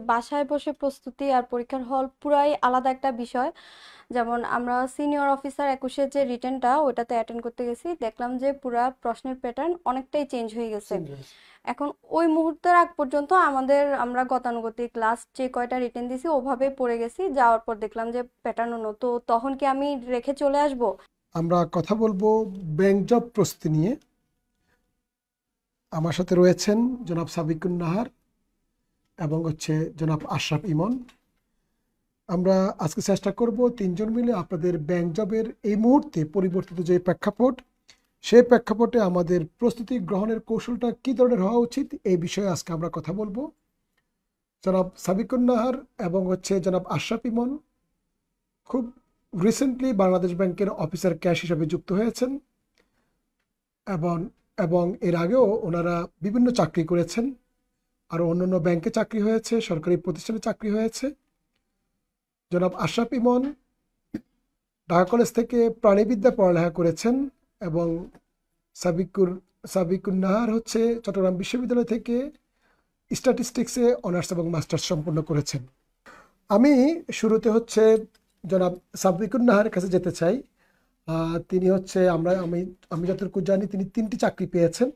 বাসায় বসে প্রস্তুতি আর পরীক্ষার হল পুরাই আলাদা একটা বিষয়। যেমন আমরা সিনিয়র অফিসার 21-এর যে রিটেনটা ওটাতে অ্যাটেন্ড করতে গেছি, দেখলাম যে পুরা প্রশ্নের প্যাটার্ন অনেকটাই চেঞ্জ হয়ে গেছে। এখন ওই মুহূর্তের আগ পর্যন্ত আমরা গতানুগতিক লাস্ট যে কয়টা রিটেন দিছি ওভাবেই পড়ে গেছি, যাওয়ার পর দেখলাম যে প্যাটার্ন অন্য, তো তখন কি আমি রেখে চলে আসব? আমরা কথা বলবো ব্যাংক জব প্রস্তুতি নিয়ে। আমার সাথে রয়েছেন জনাব সাবিকুন নাহার এবং জনাব আশরাফ ইমন। আমরা আজকে চেষ্টা করব তিনজন মিলে আপনাদের ব্যাংক জবের এই মুহূর্তে পরিবর্তিত যে প্রেক্ষাপট, সেই প্রেক্ষাপটে আমাদের প্রস্তুতি গ্রহণের কৌশলটা কী ধরনের হওয়া উচিত এই বিষয়ে আজকে আমরা কথা বলবো। জনাব সাবিকুন নাহার এবং জনাব আশরাফ ইমন খুব রিসেন্টলি বাংলাদেশ ব্যাংকের অফিসার ক্যাশ হিসাবে যুক্ত হয়েছেন এবং এবং এর আগেও ওনারা বিভিন্ন চাকরি করেছেন, আরও অন্যান্য ব্যাংকে চাকরি হয়েছে, সরকারি প্রতিষ্ঠানে চাকরি হয়েছে। জনাব আশরাফ ইমন ঢাকা কলেজ থেকে প্রাণীবিদ্যা পড়ালেখা করেছেন এবং সাবিকুন নাহার চট্টগ্রাম বিশ্ববিদ্যালয় থেকে স্ট্যাটিস্টিক্সে অনার্স এবং মাস্টার্স সম্পন্ন করেছেন। আমি শুরুতে জনাব সাবিকুন নাহারের কাছে যেতে চাই। তিনি আমি যতটুকু জানি তিনি 3টি চাকরি পেয়েছেন।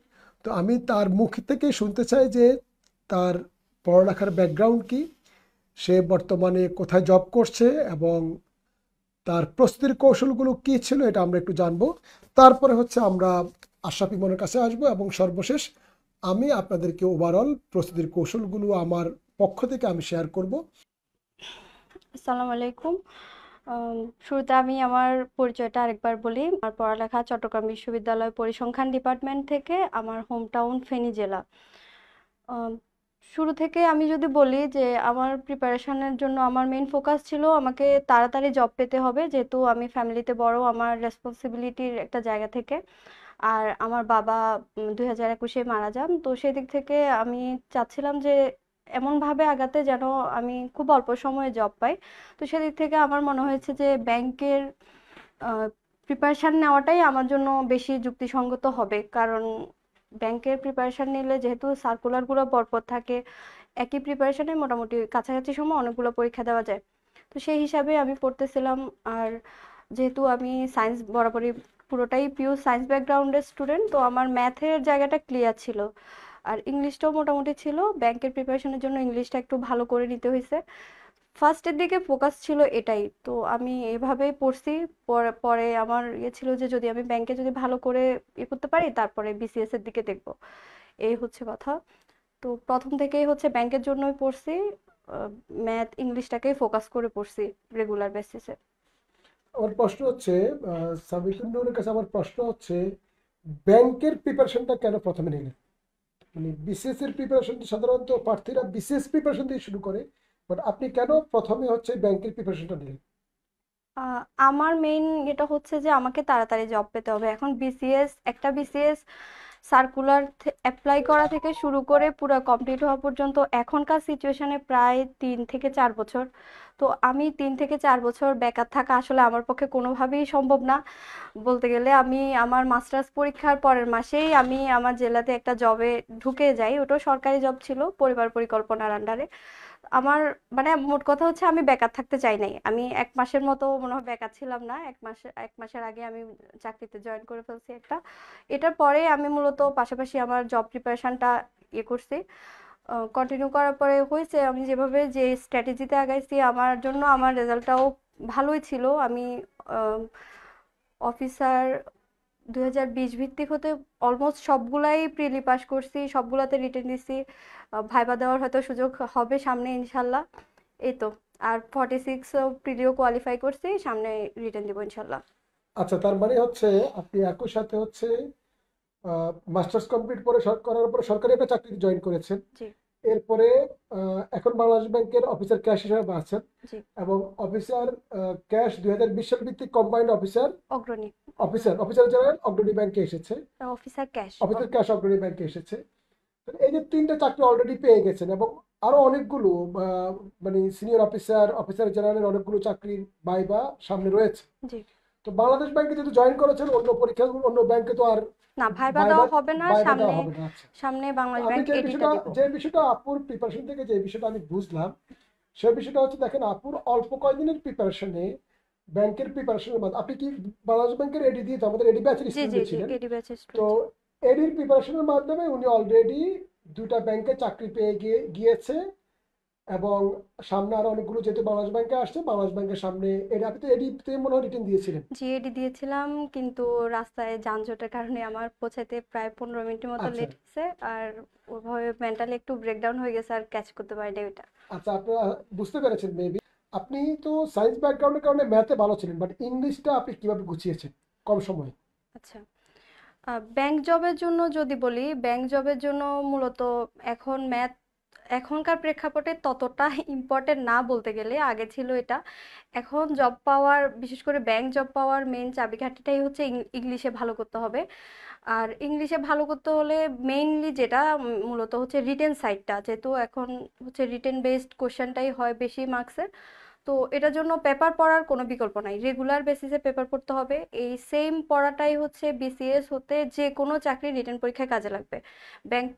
তো আমি তার মুখ থেকে শুনতে চাই যে তার পড়ালেখার ব্যাকগ্রাউন্ড কি, সে বর্তমানে কোথায় জব করছে এবং তার প্রস্তুতির কৌশলগুলো কী ছিল, এটা আমরা একটু জানবো। তারপরে আমরা আশরাফ ইমনের কাছে আসবো এবং সর্বশেষ আমি আপনাদেরকে ওভারঅল প্রস্তুতির কৌশলগুলো আমার পক্ষ থেকে আমি শেয়ার করব। আসসালামু আলাইকুম। শুরুতে আমি আমার পরিচয়টা আরেকবার বলি। আমার পড়ালেখা চট্টগ্রাম বিশ্ববিদ্যালয় পরিসংখ্যান ডিপার্টমেন্ট থেকে, আমার হোম টাউন ফেনী জেলা। আম, শুরু থেকে আমি যদি বলি যে আমার প্রিপারেশনের জন্য আমার মেইন ফোকাস ছিল আমাকে তাড়াতাড়ি জব পেতে হবে, যেহেতু আমি ফ্যামিলিতে বড়, আমার রেসপন্সিবিলিটির একটা জায়গা থেকে। আর আমার বাবা 2021-এ মারা যান, তো সেদিক থেকে আমি চাচ্ছিলাম যে এমনভাবে আগাতে যেন আমি খুব অল্প সময়ে জব পাই। তো সেদিক থেকে আমার মনে হয়েছে যে ব্যাংকের প্রিপারেশান নেওয়াটাই আমার জন্য বেশি যুক্তিসঙ্গত হবে, কারণ ব্যাংকের প্রিপারেশান নিলে যেহেতু সার্কুলারগুলো পরপর থাকে, একই প্রিপারেশানে মোটামুটি কাছাকাছি সময় অনেকগুলো পরীক্ষা দেওয়া যায়। তো সেই হিসাবে আমি পড়তেছিলাম। আর যেহেতু আমি সায়েন্স বরাবরই পুরোটাই পিওর সায়েন্স ব্যাকগ্রাউন্ডের স্টুডেন্ট, তো আমার ম্যাথের জায়গাটা ক্লিয়ার ছিল। আর ইংলিশটাও মোটামুটি ছিল, ব্যাংকের প্রিপারেশনের জন্য ইংলিশটা একটু ভালো করে নিতে হয়েছে। ফার্স্টের দিকে ফোকাস ছিল এটাই, তো আমি এভাবেই পড়ছি। পরে পরে আমার ছিল যে যদি আমি ব্যাংকে যদি ভালো করে করতে পারি তারপরে বিসিএস এর দিকে দেখব, এই হচ্ছে কথা। তো প্রথম থেকেই ব্যাংকের জন্যই পড়ছি, ম্যাথ ইংলিশটাকেই ফোকাস করে পড়ছি রেগুলার বেসিসে। আমার প্রশ্ন সাবিকুন নাহারের কাছে আমার প্রশ্ন ব্যাংকের প্রিপারেশনটা কেন প্রথমে নিলেন? মানে বিসিএস এর প্রিপারেশনটা সাধারণত প্রার্থীরা বিসিএস প্রিপারেশন দিয়ে শুরু করে, বাট আপনি কেন প্রথমে ব্যাংকের প্রিপারেশনটা নিলেন? আমার মেইন এটা হচ্ছে যে আমাকে তাড়াতাড়ি জব পেতে হবে। এখন বিসিএস সার্কুলার অ্যাপ্লাই করা থেকে শুরু করে পুরো কমপ্লিট হওয়া পর্যন্ত এখনকার সিচুয়েশনে প্রায় 3 থেকে 4 বছর। তো আমি 3 থেকে 4 বছর বেকার থাকা আসলে আমার পক্ষে কোনোভাবেই সম্ভব না। বলতে গেলে আমি আমার মাস্টার্স পরীক্ষার পরের মাসেই আমি আমার জেলাতে একটা জবে ঢুকে যাই, ওটাও সরকারি জব ছিল পরিবার পরিকল্পনার আন্ডারে। আমার মানে মোট কথা হচ্ছে আমি বেকার থাকতে চাই নাই। আমি 1 মাসের মতো মনে হয় বেকার ছিলাম না, 1মাসের আগে আমি চাকরিতে জয়েন করে ফেলছি একটা। এটার পরে আমি মূলত পাশাপাশি আমার জব প্রিপারেশনটা করছি। কন্টিনিউ করার পরে হয়েছে আমি যেভাবে যে স্ট্র্যাটেজিতে আগাইছি আমার জন্য আমার রেজাল্টটাও ভালোই ছিল। আমি অফিসার 2020 ভিত্তিক হতে অলমোস্ট সবগুলাই প্রিলি পাস করছি, সবগুলাতে রিটেন দিছি। ভাইবা দেওয়ার হয়তো সুযোগ হবে সামনে ইনশাল্লাহ। এই তো। আর 46 প্রিলিও কোয়ালিফাই করছি, সামনে রিটেন দিব ইনশাল্লাহ। আচ্ছা, তার মানে আপনি একই সাথে মাস্টার্স কমপ্লিট করার পরে সরকারি একটা চাকরিতে জয়েন করেছেন। জি। এরপরে এখন বাংলাদেশ ব্যাংকের অফিসার ক্যাশ হিসেবে আছেন জি। এবং অফিসার ক্যাশ 2020 সাল ভিত্তিক কম্বাইন্ড অফিসার অগ্রণী। অফিসার জেনারেল অগ্রণী ব্যাংকে এসেছে। Officer cash. অফিসার ক্যাশ অগ্রণী ব্যাংকে এসেছে। তো এই যে 3টা চাকরি অলরেডি পেয়ে গেছেন এবং আরো অনেকগুলো মানে সিনিয়র অফিসার জেনারেলের অনেকগুলো চাকরির ভাইবা সামনে রয়েছে। জি। তো বাংলাদেশ ব্যাংকে যদি জয়েন করেছেন, অন্য পরীক্ষা অন্য ব্যাংকে তো আর না, ভাইবা ভাইবা দেওয়া হবে না, ভাইবা দেওয়া সামনে হবে না। আচ্ছা, সামনে তো বাংলাদেশ আমি ব্যাংক এডিটা দিব। যে বিষয়টা আপুর প্রিপারেশন থেকে যে বিষয়টা আমি বুঝলাম, সেই বিষয়টা হচ্ছে দেখেন আপুর অল্প কয়েকদিনের প্রিপারেশনে, ব্যাংকের প্রিপারেশনের মধ্যে আপনি কি বাংলাদেশ ব্যাংকের এডি দিয়ে তো আমাদের এডি ব্যাচের জি জি স্টুডেন্ট জি, ছিলেন। এডি ব্যাচের তো স্টুডেন্ট। এডির প্রিপারেশনের মাধ্যমে উনি অলরেডি দুটা ব্যাংকে চাকরি পেয়ে গিয়েছে, এবং সামনে আরো অনেকগুলো, যেহেতু বাংলাদেশ ব্যাংকে আসছে, বাংলাদেশ ব্যাংকের সামনে এডি, আপনি তো এডিতে মনে হয় রিটেন দিয়েছিলেন। জি, এডি দিয়েছিলাম, কিন্তু রাস্তায় যানজটের কারণে আমার পৌঁছাতে প্রায় 15 মিনিটের মতো আচ্ছা লেট হয়েছে। আর ওইভাবে মেন্টালি একটু ব্রেকডাউন হয়ে গেছে, আর ক্যাচ করতে পারিনি ওইটা। আচ্ছা, আপনারা বুঝতে পেরেছেন মেবি। আপনি তো সায়েন্স ব্যাকগ্রাউন্ডের কারণে ম্যাথে ভালো ছিলেন, বাট ইংলিশটা আপনি কিভাবে গুছিয়েছেন কম সময়ে? আচ্ছা, ব্যাংক জবের জন্য যদি বলি, ব্যাংক জবের জন্য মূলত এখন ম্যাথ এখনকার প্রেক্ষাপটে ততটা ইম্পর্টেন্ট না বলতে গেলে, আগে ছিল এটা। এখন জব পাওয়ার, বিশেষ করে ব্যাংক জব পাওয়ার মেইন চাবিকাঠিটাই হচ্ছে ইংলিশে ভালো করতে হবে। আর ইংলিশে ভালো করতে হলে মেইনলি যেটা মূলত হচ্ছে রিটেন সাইডটা, যেহেতু এখন হচ্ছে রিটেন বেসড কোশ্চেনটাই হয় বেশি মার্কসের। তো এটার জন্য পেপার পড়ার কোনো বিকল্প নাই, রেগুলার বেসিসে পেপার পড়তে হবে। এই সেম পড়াটাই হচ্ছে বিসিএস হতে যে কোনো চাকরি রিটেন পরীক্ষায় কাজে লাগবে। ব্যাংক,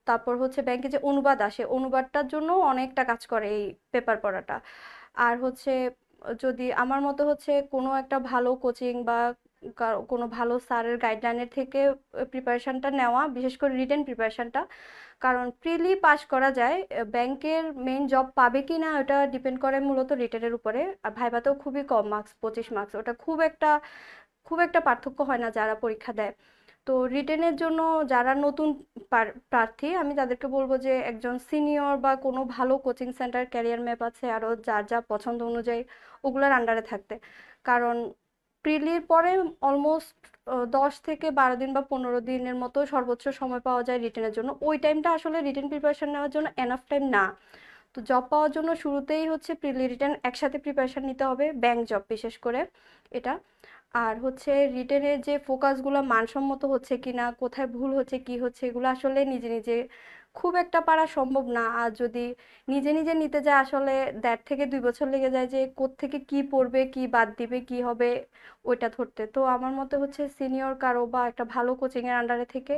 তারপর হচ্ছে ব্যাংকে যে অনুবাদ আসে, অনুবাদটার জন্য অনেকটা কাজ করে এই পেপার পড়াটা। আর হচ্ছে যদি আমার মতে হচ্ছে কোনো একটা ভালো কোচিং বা কোনো ভালো স্যারের গাইডলাইনের থেকে প্রিপারেশনটা নেওয়া, বিশেষ করে রিটেন প্রিপারেশনটা। কারণ প্রিলি পাস করা যায়, ব্যাংকের মেইন জব পাবে কি না ওটা ডিপেন্ড করে মূলত রিটেনের উপরে। আর ভাইভাতেও খুবই কম মার্কস, 25 মার্কস, ওটা খুব একটা পার্থক্য হয় না যারা পরীক্ষা দেয়। তো রিটেনের জন্য যারা নতুন প্রার্থী, আমি তাদেরকে বলবো যে একজন সিনিয়র বা কোনো ভালো কোচিং সেন্টার, ক্যারিয়ার ম্যাপ আছে আরও, যার যা পছন্দ অনুযায়ী ওগুলোর আন্ডারে থাকতে। কারণ প্রিলির পরে অলমোস্ট 10 থেকে 12 দিন বা 15 দিনের মতো সর্বোচ্চ সময় পাওয়া যায় রিটেনের জন্য। ওই টাইমটা আসলে রিটেন প্রিপারেশন নেওয়ার জন্য এনাফ টাইম না। তো জব পাওয়ার জন্য শুরুতেই হচ্ছে প্রিলি রিটেন একসাথে প্রিপারেশন নিতে হবে, ব্যাংক জব বিশেষ করে এটা। আর হচ্ছে রিটেনের যে ফোকাসগুলো মানসম্মত হচ্ছে কিনা, কোথায় ভুল হচ্ছে কি হচ্ছে, এগুলো আসলে নিজে নিজে খুব একটা পারা সম্ভব না। আর যদি নিজে নিজে নিতে যায়, আসলে 1.5 থেকে 2 বছর লেগে যায় যে কোত্থেকে কি পড়বে, কি বাদ দিবে, কি হবে ওইটা ধরতে। তো আমার মতে হচ্ছে সিনিয়র কারো বা একটা ভালো কোচিংয়ের আন্ডারে থেকে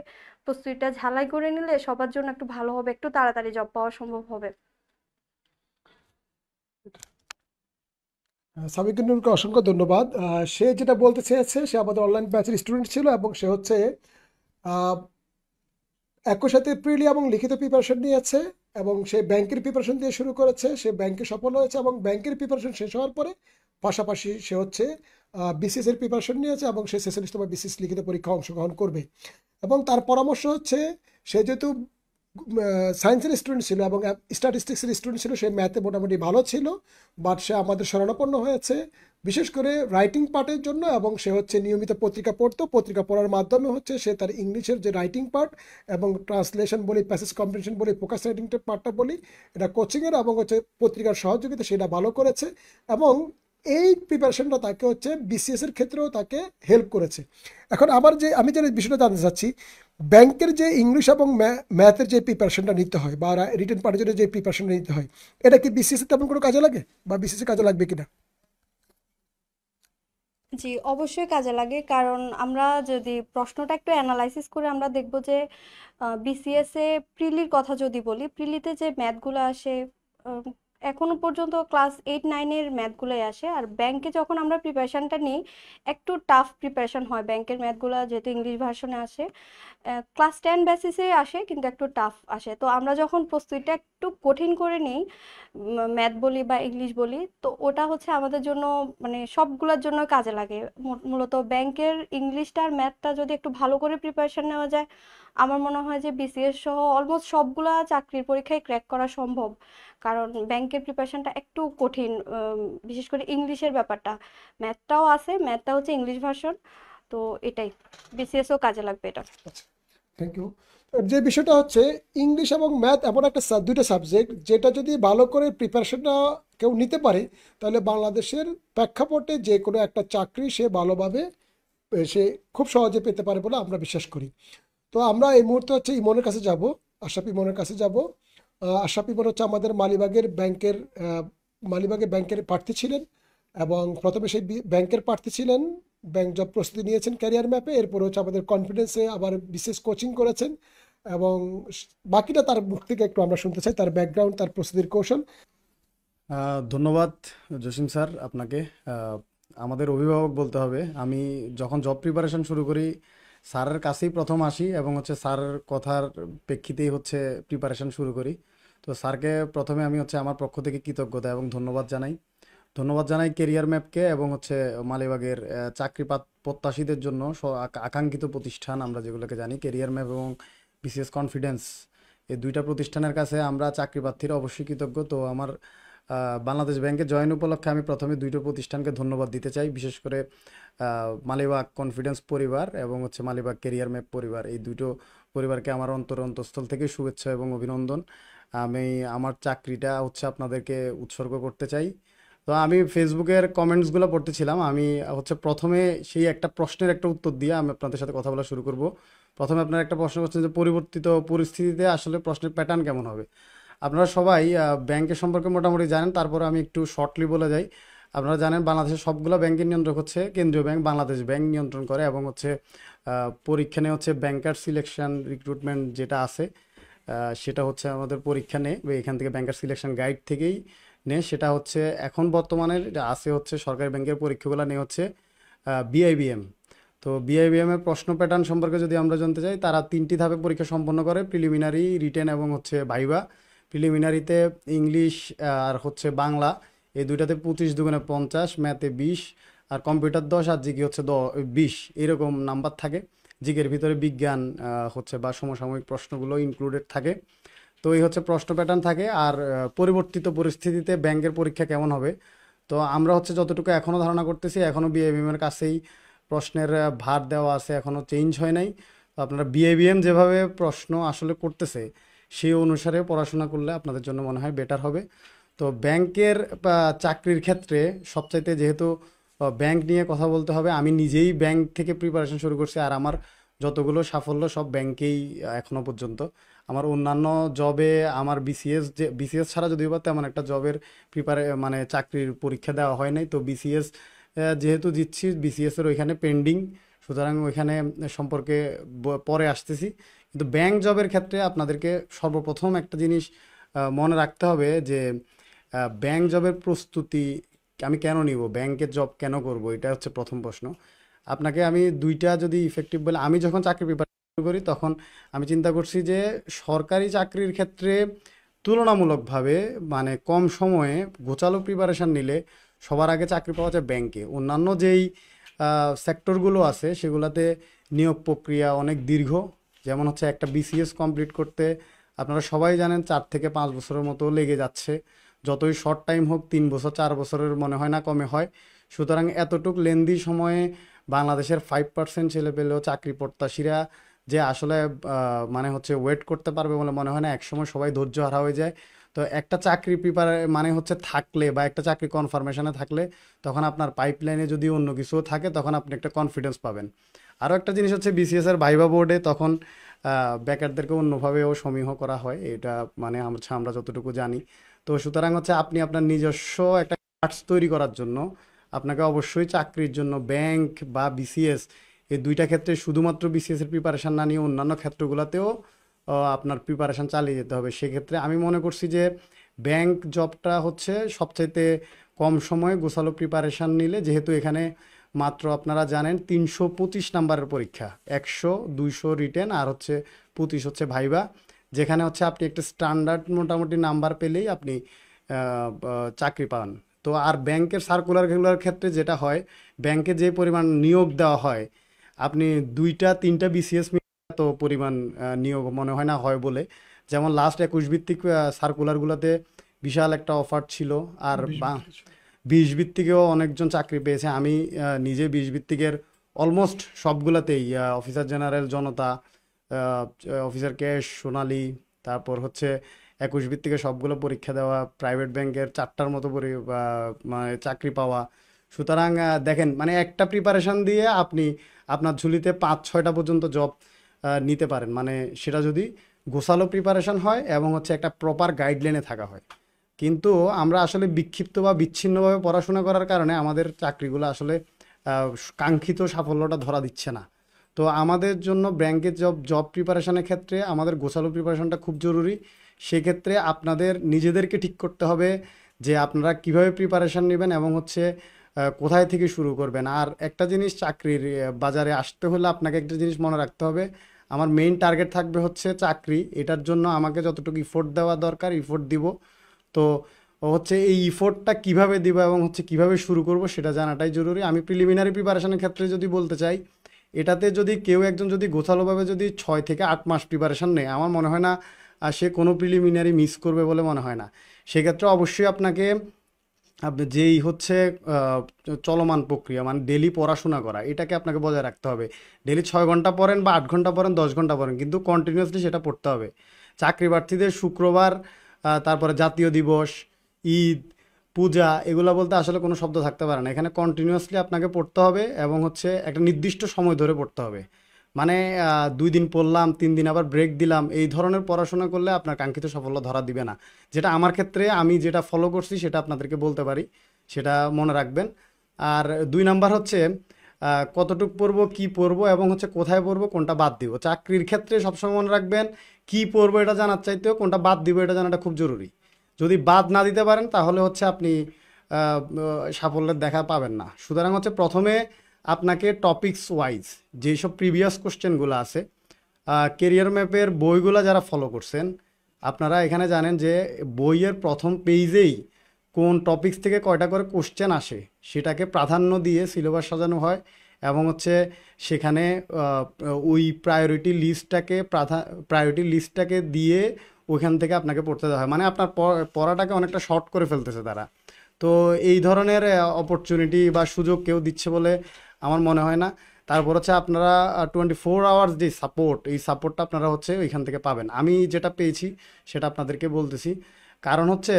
প্রস্তুতিটা ঝালাই করে নিলে সবার জন্য একটু ভালো হবে, একটু তাড়াতাড়ি জব পাওয়া সম্ভব হবে। সাবিকুন নূরকে অসংখ্য ধন্যবাদ। সে যেটা বলতে চেয়েছে, সে আমাদের অনলাইন ব্যাচের স্টুডেন্ট ছিল, এবং সে হচ্ছে আহ, একই সাথে প্রিলি এবং লিখিত প্রিপারেশন নিয়েছে, এবং সে ব্যাংকের প্রিপারেশন দিয়ে শুরু করেছে, সে ব্যাংকে সফল হয়েছে, এবং ব্যাংকের প্রিপারেশন শেষ হওয়ার পরে পাশাপাশি সে হচ্ছে বিসিএস এর প্রিপারেশন নিয়েছে, এবং সে ছেচল্লিশ বা বিসিএস লিখিত পরীক্ষা অংশগ্রহণ করবে। এবং তার পরামর্শ হচ্ছে, সে যেহেতু সায়েন্সের স্টুডেন্ট ছিল এবং স্ট্যাটিস্টিক্সের স্টুডেন্ট ছিল, সে ম্যাথে মোটামুটি ভালো ছিল, বাট সে আমাদের শরণাপন্ন হয়েছে বিশেষ করে রাইটিং পার্টের জন্য। এবং সে হচ্ছে নিয়মিত পত্রিকা পড়তো, পত্রিকা পড়ার মাধ্যমে হচ্ছে সে তার ইংলিশের যে রাইটিং পার্ট এবং ট্রান্সলেশন বলি, প্যাসেজ কম্প্রিহেনশন বলি, ফোকাস রাইটিং পার্টটা বলি, এটা কোচিংয়ের এবং হচ্ছে পত্রিকার সহযোগিতা সেটা ভালো করেছে। এবং এই প্রিপারেশনটা তাকে হচ্ছে বিসিএস এর ক্ষেত্রেও তাকে হেল্প করেছে। এখন আমি যে বিষয়টা জানতে চাচ্ছি, ব্যাংকের যে ইংলিশ এবং ম্যাথের যে প্রিপারেশনটা নিতে হয় বা রিটেন পার্টের জন্য যে প্রিপারেশনটা নিতে হয়, এটা কি বিসিএস তেমন কোনো কাজে লাগে, বা বিসিএস কাজে লাগবে কিনা? জি, অবশ্যই কাজে লাগে। কারণ আমরা যদি প্রশ্নটা একটু অ্যানালাইসিস করে আমরা দেখব যে বিসিএস এ প্রিলির কথা যদি বলি, প্রিলিতে যে ম্যাথগুলো আসে, আম, এখনো পর্যন্ত ক্লাস 8-9-এর ম্যাথগুলোই আসে। আর ব্যাংকে যখন আমরা প্রিপারেশনটা নিই, একটু টাফ প্রিপারেশন হয় ব্যাংকের ম্যাথগুলো, যেহেতু ইংলিশ ভার্সনে আসে। ক্লাস 10 বেসিসে আসে, কিন্তু একটু টাফ আসে। তো আমরা যখন প্রস্তুতিটা একটু কঠিন করে নিই, ম্যাথ বলি বা ইংলিশ বলি, তো ওটা হচ্ছে আমাদের জন্য মানে সবগুলোর জন্য কাজে লাগে। মূলত ব্যাংকের ইংলিশটা আর ম্যাথটা যদি একটু ভালো করে প্রিপারেশন নেওয়া যায়, আমার মনে হয় যে বিসিএস সহ অলমোস্ট সবগুলা চাকরির পরীক্ষায় ক্র্যাক করা সম্ভব। কারণ ব্যাংকের প্রিপারেশনটা একটু কঠিন, বিশেষ করে ইংলিশের ব্যাপারটা। ম্যাথটাও আছে, ম্যাথটা হচ্ছে ইংলিশ ভার্সন। তো এটাই, বিসিএসও কাজে লাগবে এটা। আচ্ছা, থ্যাংক ইউ। যে বিষয়টা হচ্ছে, ইংলিশ এবং ম্যাথ এমন একটা দুইটা সাবজেক্ট, যেটা যদি ভালো করে প্রিপারেশনটা কেউ নিতে পারে, তাহলে বাংলাদেশের প্রেক্ষাপটে যে কোনো একটা চাকরি সে ভালোভাবে সে খুব সহজে পেতে পারে বলে আমরা বিশ্বাস করি। তো আমরা এই মুহূর্তে হচ্ছে ইমনের কাছে যাব, আশরাফ ইমনের কাছে যাব। আশরাফ ইমন হচ্ছে আমাদের মালিবাগের ব্যাংকের প্রার্থী ছিলেন, এবং প্রথমে সেই ব্যাংকের প্রার্থী ছিলেন, ব্যাংক জব প্রস্তুতি নিয়েছেন ক্যারিয়ার ম্যাপে, এরপর হচ্ছে আমাদের কনফিডেন্সে আবার বিশেষ কোচিং করেছেন। এবং বাকিটা তার মুখ থেকে একটু আমরা শুনতে চাই, তার ব্যাকগ্রাউন্ড, তার প্রস্তুতির কৌশল। ধন্যবাদ জসিম স্যার আপনাকে। আমাদের অভিভাবক বলতে হবে। আমি যখন জব প্রিপারেশন শুরু করি স্যারের কাছেই প্রথম আসি এবং হচ্ছে স্যারের কথার প্রেক্ষিতেই হচ্ছে প্রিপারেশন শুরু করি। তো স্যারকে প্রথমে আমি হচ্ছে আমার পক্ষ থেকে কৃতজ্ঞতা এবং ধন্যবাদ জানাই কেরিয়ার ম্যাপকে এবং হচ্ছে মালিবাগের চাকরি প্রত্যাশীদের জন্য আকাঙ্ক্ষিত প্রতিষ্ঠান আমরা যেগুলোকে জানি কেরিয়ার ম্যাপ এবং বিসিএস কনফিডেন্স, এই দুইটা প্রতিষ্ঠানের কাছে আমরা চাকরি প্রার্থীরা অবশ্যই কৃতজ্ঞ। তো আমার বাংলাদেশ ব্যাংকে জয়েন উপলক্ষে আমি প্রথমে দুইটো প্রতিষ্ঠানকে ধন্যবাদ দিতে চাই, বিশেষ করে মালিবাগ কনফিডেন্স পরিবার এবং হচ্ছে মালিবাগ কেরিয়ার ম্যাপ পরিবার। এই দুটো পরিবারকে আমার অন্তঃস্থল থেকে শুভেচ্ছা এবং অভিনন্দন। আমি আমার চাকরিটা হচ্ছে আপনাদেরকে উৎসর্গ করতে চাই। তো আমি ফেসবুকের কমেন্টসগুলো পড়তেছিলাম। আমি হচ্ছে প্রথমে সেই একটা প্রশ্নের একটা উত্তর দিয়ে আমি আপনাদের সাথে কথা বলা শুরু করব। প্রথমে আপনার একটা প্রশ্ন করছেন যে পরিবর্তিত পরিস্থিতিতে আসলে প্রশ্নের প্যাটার্ন কেমন হবে। আপনারা সবাই ব্যাংকের সম্পর্কে মোটামুটি জানেন, তারপরে আমি একটু শর্টলি বলে যাই। আপনারা জানেন বাংলাদেশের সবগুলো ব্যাংকের নিয়ন্ত্রক হচ্ছে কেন্দ্রীয় ব্যাংক, বাংলাদেশ ব্যাংক নিয়ন্ত্রণ করে এবং হচ্ছে পরীক্ষা নিয়ে হচ্ছে ব্যাংকার সিলেকশন রিক্রুটমেন্ট যেটা আছে সেটা হচ্ছে আমাদের পরীক্ষা নেয় এখান থেকে ব্যাংকার সিলেকশন গাইড থেকেই নেয়। সেটা হচ্ছে এখন বর্তমানে আছে হচ্ছে সরকারি ব্যাংকের পরীক্ষাগুলো নেই হচ্ছে বিআইবিএম। তো বিআইবিএম এর প্রশ্ন প্যাটার্ন সম্পর্কে যদি আমরা জানতে চাই, তারা 3টি ধাপে পরীক্ষা সম্পন্ন করে, প্রিলিমিনারি, রিটেন এবং হচ্ছে ভাইবা। প্রিলিমিনারিতে ইংলিশ আর হচ্ছে বাংলা, এই দুইটাতে 25 দুগুণে 50, ম্যাথে 20, আর কম্পিউটার 10, আর জিকে হচ্ছে 20, এরকম নাম্বার থাকে। জিকের ভিতরে বিজ্ঞান হচ্ছে বা সমসাময়িক প্রশ্নগুলো ইনক্লুডেড থাকে। তো এই হচ্ছে প্রশ্ন প্যাটার্ন থাকে। আর পরিবর্তিত পরিস্থিতিতে ব্যাংকের পরীক্ষা কেমন হবে, তো আমরা হচ্ছে যতটুকু এখনও ধারণা করতেছি, এখনও বিএবিএম এর কাছেই প্রশ্নের ভার দেওয়া আছে, এখনও চেঞ্জ হয় নাই। তো আপনারা বিএবিএম যেভাবে প্রশ্ন আসলে করতেছে সেই অনুসারে পড়াশোনা করলে আপনাদের জন্য মনে হয় বেটার হবে। তো ব্যাংকের চাকরির ক্ষেত্রে সবচাইতে যেহেতু ব্যাংক নিয়ে কথা বলতে হবে, আমি নিজেই ব্যাংক থেকে প্রিপারেশন শুরু করছি আর আমার যতগুলো সাফল্য সব ব্যাংকেই এখনো পর্যন্ত। আমার অন্যান্য জবে আমার বিসিএস ছাড়া যদিও বা তেমন একটা জবের মানে চাকরির পরীক্ষা দেওয়া হয় নাই। তো বিসিএস যেহেতু দিচ্ছি, বিসিএস এর ওইখানে পেন্ডিং, সুতরাং ওইখানে সম্পর্কে পরে আসতেছি। কিন্তু ব্যাংক জবের ক্ষেত্রে আপনাদেরকে সর্বপ্রথম একটা জিনিস মনে রাখতে হবে যে ব্যাংক জবের প্রস্তুতি আমি কেন নিব, ব্যাংকের জব কেন করব, এটা হচ্ছে প্রথম প্রশ্ন। আপনাকে আমি দুইটা যদি ইফেক্টিভ বলে, আমি যখন চাকরি প্রিপারেশন শুরু করি তখন আমি চিন্তা করছি যে সরকারি চাকরির ক্ষেত্রে তুলনামূলকভাবে মানে কম সময়ে গোছালো প্রিপারেশন নিলে সবার আগে চাকরি পাওয়া যায় ব্যাংকে। অন্যান্য যেই সেক্টরগুলো আছে সেগুলোতে নিয়োগ প্রক্রিয়া অনেক দীর্ঘ। যেমন হচ্ছে একটা বিসিএস কমপ্লিট করতে আপনারা সবাই জানেন 4 থেকে 5 বছরের মতো লেগে যাচ্ছে। যতই শর্ট টাইম হোক, 3 বছর 4 বছরের মনে হয় না কমে হয়। সুতরাং এতটুক লেন্দি সময়ে বাংলাদেশের 5% ছেলে পেলেও চাকরি প্রত্যাশীরা যে আসলে মানে হচ্ছে ওয়েট করতে পারবে বলে মনে হয় না। একসময় সবাই ধৈর্য হারা হয়ে যায়। তো একটা চাকরি মানে হচ্ছে থাকলে বা একটা চাকরি কনফার্মেশনে থাকলে তখন আপনার পাইপলাইনে যদি অন্য কিছুও থাকে তখন আপনি একটা কনফিডেন্স পাবেন। আরও একটা জিনিস হচ্ছে বিসিএস এর ভাইবা বোর্ডে তখন বেকারদেরকে অন্যভাবেও সমীহ করা হয়, এটা মানে আমরা যতটুকু জানি। তো সুতরাং হচ্ছে আপনি আপনার নিজস্ব একটা কার্ডস তৈরি করার জন্য আপনাকে অবশ্যই চাকরির জন্য ব্যাংক বা বিসিএস, এই দুইটা ক্ষেত্রে শুধুমাত্র বিসিএস এর প্রিপারেশন না নিয়ে অন্যান্য ক্ষেত্রগুলোতেও আপনার প্রিপারেশন চালিয়ে যেতে হবে। সেক্ষেত্রে আমি মনে করছি যে ব্যাংক জবটা হচ্ছে সবচাইতে কম সময়ে গোছালো প্রিপারেশন নিলে, যেহেতু এখানে মাত্র আপনারা জানেন 325 নাম্বারের পরীক্ষা, 100 200 রিটেন আর হচ্ছে 25 হচ্ছে ভাইবা, যেখানে হচ্ছে আপনি একটা স্ট্যান্ডার্ড মোটামুটি নাম্বার পেলেই আপনি চাকরি পান। তো আর ব্যাংকের সার্কুলারগুলোর ক্ষেত্রে যেটা হয়, ব্যাংকে যে পরিমাণ নিয়োগ দেওয়া হয়, আপনি 2টা 3টা বিসিএস এত পরিমাণ নিয়োগ মনে হয় না হয় বলে। যেমন লাস্ট 21 ভিত্তিক সার্কুলারগুলোতে বিশাল একটা অফার ছিল, আর 20 ভিত্তিকেও অনেকজন চাকরি পেয়েছে। আমি নিজে 20 ভিত্তিকের অলমোস্ট সবগুলাতেই অফিসার জেনারেল, জনতা, অফিসার ক্যাশ, সোনালী, তারপর হচ্ছে 21 ভিত্তিকে সবগুলো পরীক্ষা দেওয়া, প্রাইভেট ব্যাংকের 4টার মতো মানে চাকরি পাওয়া। সুতরাং দেখেন মানে একটা প্রিপারেশন দিয়ে আপনি আপনার ঝুলিতে 5-6টা পর্যন্ত জব নিতে পারেন, মানে সেটা যদি গোছালো প্রিপারেশন হয় এবং হচ্ছে একটা প্রপার গাইডলাইনে থাকা হয়। কিন্তু আমরা আসলে বিক্ষিপ্ত বা বিচ্ছিন্নভাবে পড়াশোনা করার কারণে আমাদের চাকরিগুলো আসলে কাঙ্ক্ষিত সাফল্যটা ধরা দিচ্ছে না। তো আমাদের জন্য ব্যাংকের জব প্রিপারেশনের ক্ষেত্রে আমাদের গোছালো প্রিপারেশনটা খুব জরুরি। সেক্ষেত্রে আপনাদের নিজেদেরকে ঠিক করতে হবে যে আপনারা কিভাবে প্রিপারেশন নেবেন এবং হচ্ছে কোথায় থেকে শুরু করবেন। আর একটা জিনিস, চাকরির বাজারে আসতে হলে আপনাকে একটা জিনিস মনে রাখতে হবে, আমার মেইন টার্গেট থাকবে হচ্ছে চাকরি। এটার জন্য আমাকে যতটুকু ইফোর্ট দেওয়া দরকার ইফোর্ট দিব। তো হচ্ছে এই ইফোর্টটা কিভাবে দিব এবং হচ্ছে কিভাবে শুরু করব সেটা জানাটাই জরুরি। আমি প্রিলিমিনারি প্রিপারেশনের ক্ষেত্রে যদি বলতে চাই, এটাতে যদি কেউ একজন যদি গোছালোভাবে যদি 6 থেকে 8 মাস প্রিপারেশন নেয়, আমার মনে হয় না সে কোনো প্রিলিমিনারি মিস করবে বলে মনে হয় না। সেক্ষেত্রে অবশ্যই আপনাকে যেই হচ্ছে আহ, চলমান প্রক্রিয়া মানে ডেলি পড়াশোনা করা, এটাকে আপনাকে বজায় রাখতে হবে। ডেলি 6 ঘন্টা পড়েন বা 8 ঘন্টা পড়েন 10 ঘন্টা পড়েন, কিন্তু কন্টিনিউয়াসলি সেটা পড়তে হবে। চাকরি প্রার্থীদের শুক্রবার, তারপরে জাতীয় দিবস, ঈদ, পূজা, এগুলা বলতে আসলে কোনো শব্দ থাকতে পারে না। এখানে কন্টিনিউয়াসলি আপনাকে পড়তে হবে এবং হচ্ছে একটা নির্দিষ্ট সময় ধরে পড়তে হবে। মানে 2 দিন পড়লাম, 3 দিন আবার ব্রেক দিলাম, এই ধরনের পড়াশোনা করলে আপনার কাঙ্ক্ষিত সাফল্য ধরা দিবে না। যেটা আমার ক্ষেত্রে আমি যেটা ফলো করছি সেটা আপনাদেরকে বলতে পারি, সেটা মনে রাখবেন। আর 2 নাম্বার হচ্ছে কতটুক পড়বো, কি পড়বো এবং হচ্ছে কোথায় পড়বো, কোনটা বাদ দিব। চাকরির ক্ষেত্রে সবসময় মনে রাখবেন, কি পড়বো এটা জানার চাইতেও কোনটা বাদ দিব এটা জানাটা খুব জরুরি। যদি বাদ না দিতে পারেন তাহলে হচ্ছে আপনি সাফল্যের দেখা পাবেন না। সুতরাং হচ্ছে প্রথমে আপনাকে টপিকস ওয়াইজ যেসব প্রিভিয়াস কোশ্চেনগুলো আছে, কেরিয়ার ম্যাপের বইগুলো যারা ফলো করছেন আপনারা এখানে জানেন যে বইয়ের প্রথম পেজেই কোন টপিকস থেকে কয়টা করে কোশ্চেন আসে সেটাকে প্রাধান্য দিয়ে সিলেবাস সাজানো হয়। এবং হচ্ছে সেখানে ওই প্রায়োরিটি লিস্টটাকে দিয়ে ওইখান থেকে আপনাকে পড়তে দেওয়া হয়। মানে আপনার পড়াটাকে অনেকটা শর্ট করে ফেলতেছে তারা। তো এই ধরনের অপরচুনিটি বা সুযোগ কেউ দিচ্ছে বলে আমার মনে হয় না। তারপর হচ্ছে আপনারা 24 আওয়ার্স যে সাপোর্ট, এই সাপোর্টটা আপনারা হচ্ছে ওইখান থেকে পাবেন। আমি যেটা পেয়েছি সেটা আপনাদেরকে বলতেছি। কারণ হচ্ছে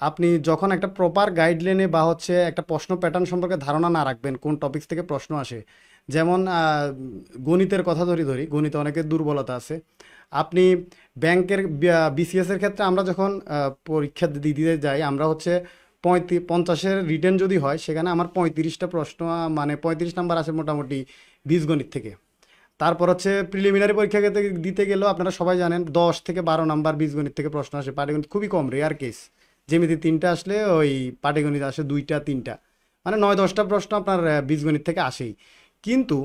আপনি যখন একটা প্রপার গাইডলাইনে বা হচ্ছে একটা প্রশ্ন প্যাটার্ন সম্পর্কে ধারণা না রাখবেন, কোন টপিকস থেকে প্রশ্ন আসে, যেমন গণিতের কথা ধরি, গণিতে অনেকের দুর্বলতা আছে। আপনি ব্যাংকের বিসিএস এর ক্ষেত্রে আমরা যখন পরীক্ষা দিতে যাই, আমরা হচ্ছে 50-এর রিটেন যদি হয় সেখানে আমার 35টা প্রশ্ন, মানে 35 নাম্বার আসে মোটামুটি বীজগণিত থেকে। তারপর হচ্ছে প্রিলিমিনারি পরীক্ষা দিতে গেলেও আপনারা সবাই জানেন 10 থেকে 12 নাম্বার বীজগণিত থেকে প্রশ্ন আসে। পাটিগণিত খুবই কম, রেয়ার কেস। যেমিতি 3টা আসলে ওই পাটিগণিত আসে 2টা 3টা, মানে 9-10টা প্রশ্ন আপনার বীজগণিত থেকে আসেই। কিন্তু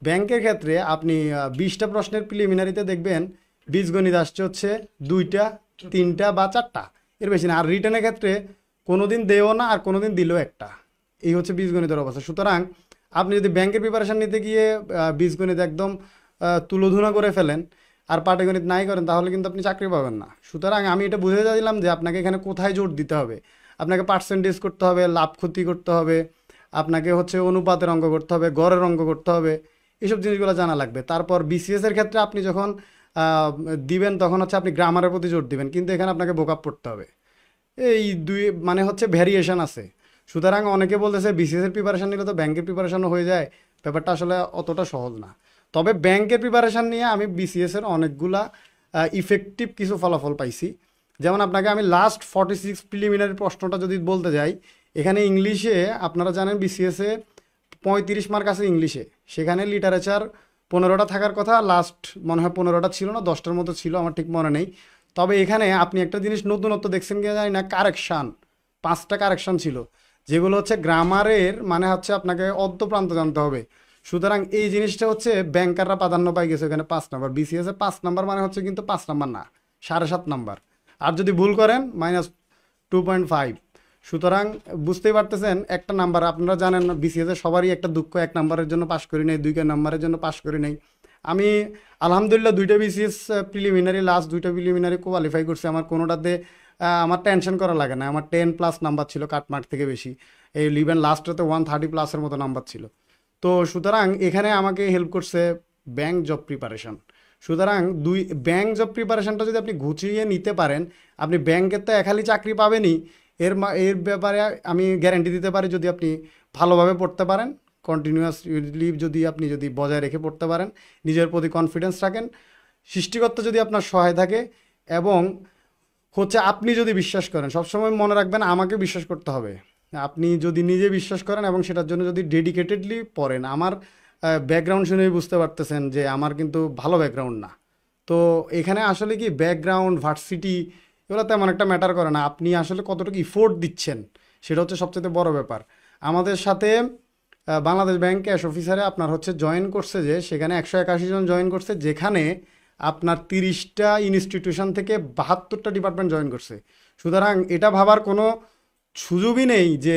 ব্যাংকের ক্ষেত্রে আপনি 20টা প্রশ্নের প্রিলিমিনারিতে দেখবেন বীজগণিত আসছে হচ্ছে 2টা 3টা বা 4টা, এর বেশি না। আর রিটেনের ক্ষেত্রে কোনোদিন দেও না আর কোনোদিন দিলেও একটা। এই হচ্ছে বীজগণিতের অবস্থা। সুতরাং আপনি যদি ব্যাংকের প্রিপারেশন নিতে গিয়ে বীজগণিত একদম তুলোধুনা করে ফেলেন আর পাটিগণিত নাই করেন, তাহলে কিন্তু আপনি চাকরি পাবেন না। সুতরাং আমি এটা বুঝে দিলাম যে আপনাকে এখানে কোথায় জোর দিতে হবে। আপনাকে পার্সেন্টেজ করতে হবে, লাভ ক্ষতি করতে হবে, আপনাকে হচ্ছে অনুপাতের অঙ্ক করতে হবে, গড়ের অঙ্ক করতে হবে, এইসব জিনিসগুলো জানা লাগবে। তারপর বিসিএস এর ক্ষেত্রে আপনি যখন দিবেন তখন হচ্ছে আপনি গ্রামারের প্রতি জোর দিবেন, কিন্তু এখানে আপনাকে ভোকাব পড়তে হবে। এই দুই মানে হচ্ছে ভ্যারিয়েশন আছে। সুতরাং অনেকে বলতেছে বিসিএস এর প্রিপারেশন নিলে তো ব্যাংকের প্রিপারেশনও হয়ে যায়, ব্যাপারটা আসলে অতটা সহজ না। তবে ব্যাংকের প্রিপারেশন নিয়ে আমি বিসিএস এর অনেকগুলা ইফেক্টিভ কিছু ফলাফল পাইছি। যেমন আপনাকে আমি লাস্ট 46 প্রিলিমিনারি প্রশ্নটা যদি বলতে যাই, এখানে ইংলিশে আপনারা জানেন বিসিএস এ 35 মার্ক আছে ইংলিশে, সেখানে লিটারেচার 15টা থাকার কথা, লাস্ট মনে হয় 15টা ছিল না 10টার মতো ছিল, আমার ঠিক মনে নেই। তবে এখানে আপনি একটা জিনিস নতুনত্ব দেখছেন কিনা জানি না, কারেকশান 5টা কারেকশান ছিল, যেগুলো হচ্ছে গ্রামারের, মানে হচ্ছে আপনাকে অর্ধ প্রান্ত জানতে হবে। সুতরাং এই জিনিসটা হচ্ছে ব্যাংকাররা প্রাধান্য পাই গেছে ওখানে 5 নাম্বার। বিসিএস এ 5 নাম্বার মানে হচ্ছে কিন্তু 5 নাম্বার না, 7.5 নাম্বার। আর যদি ভুল করেন -2.5। সুতরাং বুঝতেই পারতেছেন একটা নাম্বার, আপনারা জানেন বিসিএস এ সবারই একটা দুঃখ, 1 নাম্বারের জন্য পাশ করি নাই, 2 নাম্বারের জন্য পাশ করি নাই। আমি আলহামদুলিল্লাহ 2টা বিসিএস প্রিলিমিনারি, লাস্ট 2টা প্রিলিমিনারি কোয়ালিফাই করছি। আমার কোনোটাতে আমার টেনশন করা লাগে না। আমার 10+ নাম্বার ছিল, কাটমার্ক থেকে বেশি। এই ইভেন লাস্টটাতে 130+ মতো নাম্বার ছিল। তো সুতরাং এখানে আমাকে হেল্প করছে ব্যাংক জব প্রিপারেশন। সুতরাং ব্যাংক জব প্রিপারেশনটা যদি আপনি গুছিয়ে নিতে পারেন, আপনি ব্যাংকের তো একালি চাকরি পাবেনই, এর ব্যাপারে আমি গ্যারান্টি দিতে পারি, যদি আপনি ভালোভাবে পড়তে পারেন, কন্টিনিউয়াসলি যদি বজায় রেখে পড়তে পারেন, নিজের প্রতি কনফিডেন্স রাখেন, সৃষ্টিকর্তা যদি আপনার সহায় থাকে এবং হচ্ছে আপনি যদি বিশ্বাস করেন, সবসময় মনে রাখবেন আমাকে বিশ্বাস করতে হবে। আপনি যদি নিজে বিশ্বাস করেন এবং সেটার জন্য যদি ডেডিকেটেডলি পড়েন, আমার ব্যাকগ্রাউন্ড শুনেই বুঝতে পারতেছেন যে আমার কিন্তু ভালো ব্যাকগ্রাউন্ড না। তো এখানে আসলে কি ব্যাকগ্রাউন্ড, ভার্সিটি এগুলো তেমন একটা ম্যাটার করে না, আপনি আসলে কতটুকু ইফোর্ট দিচ্ছেন সেটা হচ্ছে সবচেয়ে বড় ব্যাপার। আমাদের সাথে বাংলাদেশ ব্যাংক ক্যাশ অফিসারে আপনার হচ্ছে জয়েন করছে, যে সেখানে 181 জন জয়েন করছে, যেখানে আপনার 30টা ইনস্টিটিউশন থেকে 72টা ডিপার্টমেন্ট জয়েন করছে। সুতরাং এটা ভাবার কোনো সুযোগই নেই যে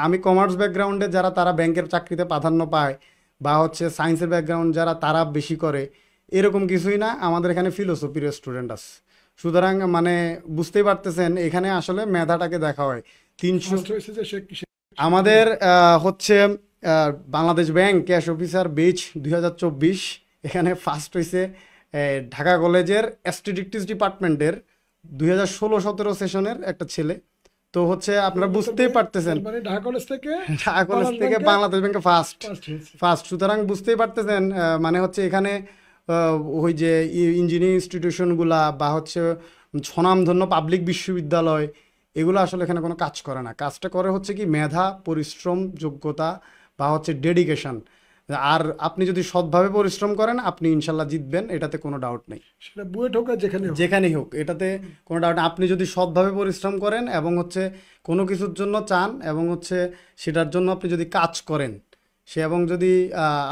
আমি কমার্স ব্যাকগ্রাউন্ডে যারা তারা ব্যাংকের চাকরিতে প্রাধান্য পায়, বা হচ্ছে সায়েন্সের ব্যাকগ্রাউন্ড যারা তারা বেশি করে, এরকম কিছুই না। আমাদের এখানে ফিলোসফির স্টুডেন্ট আছে। সুতরাং মানে বুঝতেই পারতেছেন এখানে আসলে মেধাটাকে দেখা হয়। 300 ফার্স্ট হয়েছে যে সে আমাদের হচ্ছে বাংলাদেশ ব্যাংক ক্যাশ অফিসার বেচ 2024, এখানে ফার্স্ট হয়েছে ঢাকা কলেজের স্ট্যাটিস্টিক্স ডিপার্টমেন্টের 2016-17 সেশনের একটা ছেলে। তো হচ্ছে আপনারা বুঝতেই পারতেছেন মানে ঢাকা কলেজ থেকে ঢাকা কলেজ থেকে বাংলাদেশ ব্যাংকে ফার্স্ট ফার্স্ট হয়েছে। ফার্স্ট। সুতরাং বুঝতেই পারতেছেন মানে হচ্ছে এখানে ওই যে ইঞ্জিনিয়ারিং ইনস্টিটিউশনগুলা বা হচ্ছে স্বনামধন্য পাবলিক বিশ্ববিদ্যালয়, এগুলো আসলে এখানে কোনো কাজ করে না। কাজটা করে হচ্ছে কি মেধা, পরিশ্রম, যোগ্যতা বা হচ্ছে ডেডিকেশন। আর আপনি যদি সৎভাবে পরিশ্রম করেন আপনি ইনশাল্লাহ জিতবেন, এটাতে কোনো ডাউট নেই। সেটা বুয়েট হোক আর যেখানে হোক। যেখানেই হোক এটাতে কোনো ডাউট নেই। আপনি যদি সৎভাবে পরিশ্রম করেন এবং হচ্ছে কোনো কিছুর জন্য চান এবং হচ্ছে সেটার জন্য আপনি যদি কাজ করেন, সে এবং যদি